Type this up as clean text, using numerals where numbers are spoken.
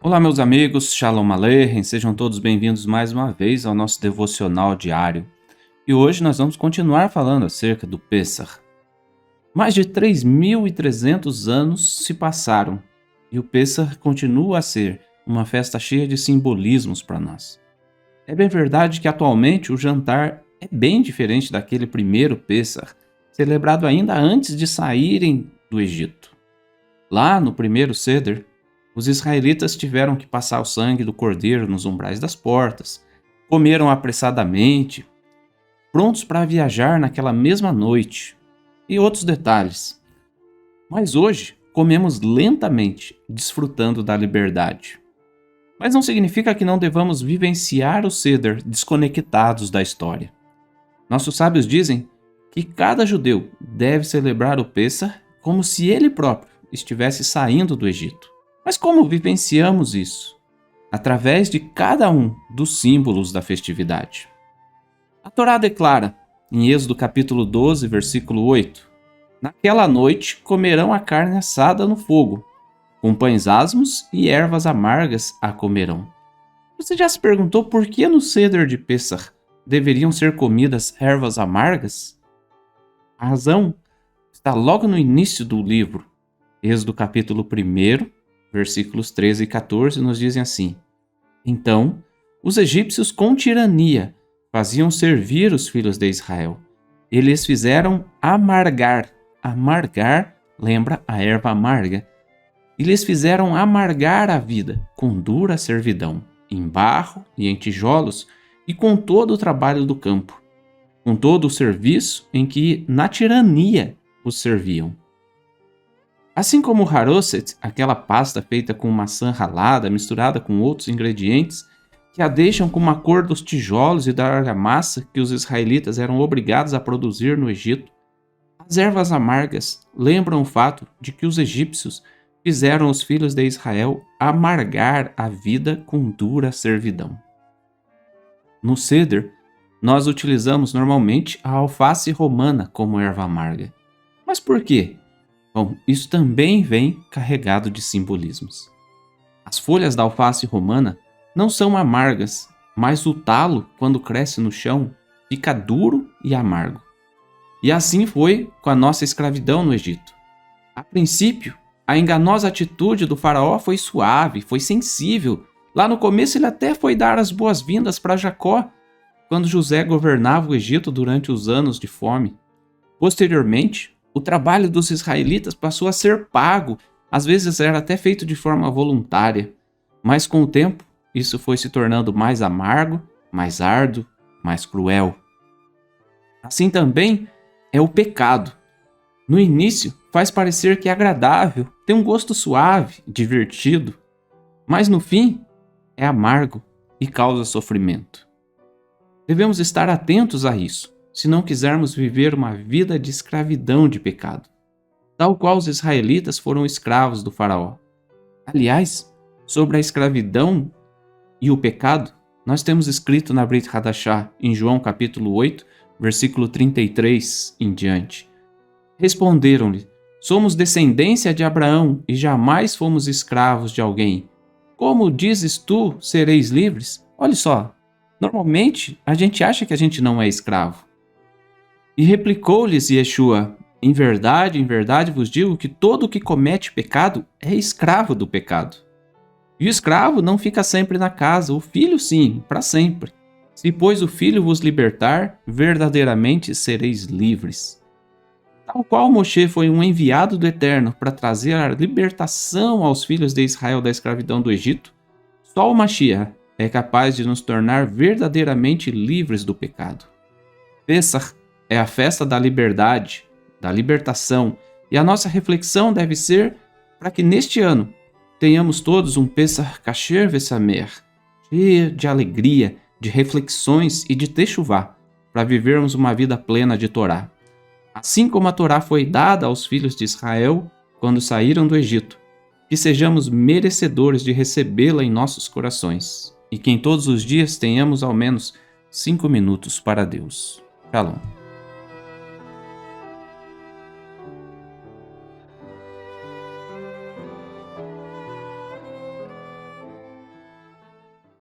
Olá, meus amigos, Shalom Aleichem, sejam todos bem-vindos mais uma vez ao nosso devocional diário. E hoje nós vamos continuar falando acerca do Pêssar. Mais de 3.300 anos se passaram e o Pêssar continua a ser uma festa cheia de simbolismos para nós. É bem verdade que atualmente o jantar é bem diferente daquele primeiro Pêssar, celebrado ainda antes de saírem do Egito. Lá no primeiro Seder, os israelitas tiveram que passar o sangue do cordeiro nos umbrais das portas, comeram apressadamente, prontos para viajar naquela mesma noite, e outros detalhes. Mas hoje comemos lentamente, desfrutando da liberdade. Mas não significa que não devamos vivenciar o Seder desconectados da história. Nossos sábios dizem que cada judeu deve celebrar o Pêssar como se ele próprio estivesse saindo do Egito. Mas como vivenciamos isso? Através de cada um dos símbolos da festividade. A Torá declara, em Êxodo capítulo 12, versículo 8, naquela noite comerão a carne assada no fogo, com pães asmos e ervas amargas a comerão. Você já se perguntou por que no Seder de Pêssar deveriam ser comidas ervas amargas? A razão está logo no início do livro. Êxodo capítulo 1, versículos 13 e 14 nos dizem assim: Então, os egípcios com tirania faziam servir os filhos de Israel. Eles fizeram amargar. Amargar lembra a erva amarga. Eles fizeram amargar a vida com dura servidão, em barro e em tijolos, e com todo o trabalho do campo, com todo o serviço em que na tirania os serviam. Assim como o haroset, aquela pasta feita com maçã ralada misturada com outros ingredientes, que a deixam com uma cor dos tijolos e da argamassa que os israelitas eram obrigados a produzir no Egito, as ervas amargas lembram o fato de que os egípcios fizeram os filhos de Israel amargar a vida com dura servidão. No Seder, nós utilizamos normalmente a alface romana como erva amarga. Mas por quê? Bom, isso também vem carregado de simbolismos. As folhas da alface romana não são amargas, mas o talo, quando cresce no chão, fica duro e amargo. E assim foi com a nossa escravidão no Egito. A princípio, a enganosa atitude do faraó foi suave, foi sensível. Lá no começo ele até foi dar as boas-vindas para Jacó, quando José governava o Egito durante os anos de fome. Posteriormente, o trabalho dos israelitas passou a ser pago, às vezes era até feito de forma voluntária, mas com o tempo isso foi se tornando mais amargo, mais árduo, mais cruel. Assim também é o pecado. No início faz parecer que é agradável, tem um gosto suave, divertido, mas no fim é amargo e causa sofrimento. Devemos estar atentos a isso, se não quisermos viver uma vida de escravidão de pecado, tal qual os israelitas foram escravos do faraó. Aliás, sobre a escravidão e o pecado, nós temos escrito na Brit Hadashah, em João capítulo 8, versículo 33 em diante. Responderam-lhe: somos descendência de Abraão e jamais fomos escravos de alguém. Como dizes tu, sereis livres? Olha só, normalmente a gente acha que a gente não é escravo. E replicou-lhes Yeshua: em verdade vos digo que todo o que comete pecado é escravo do pecado. E o escravo não fica sempre na casa, o filho sim, para sempre. Se, pois, o filho vos libertar, verdadeiramente sereis livres. Tal qual Moshe foi um enviado do Eterno para trazer a libertação aos filhos de Israel da escravidão do Egito, só o Mashiach é capaz de nos tornar verdadeiramente livres do pecado. Pêssar é a festa da liberdade, da libertação, e a nossa reflexão deve ser para que neste ano tenhamos todos um Pêssar Kasher Vesamer, cheio de alegria, de reflexões e de techuvá, para vivermos uma vida plena de Torá. Assim como a Torá foi dada aos filhos de Israel quando saíram do Egito, que sejamos merecedores de recebê-la em nossos corações, e que em todos os dias tenhamos ao menos 5 minutos para Deus. Shalom.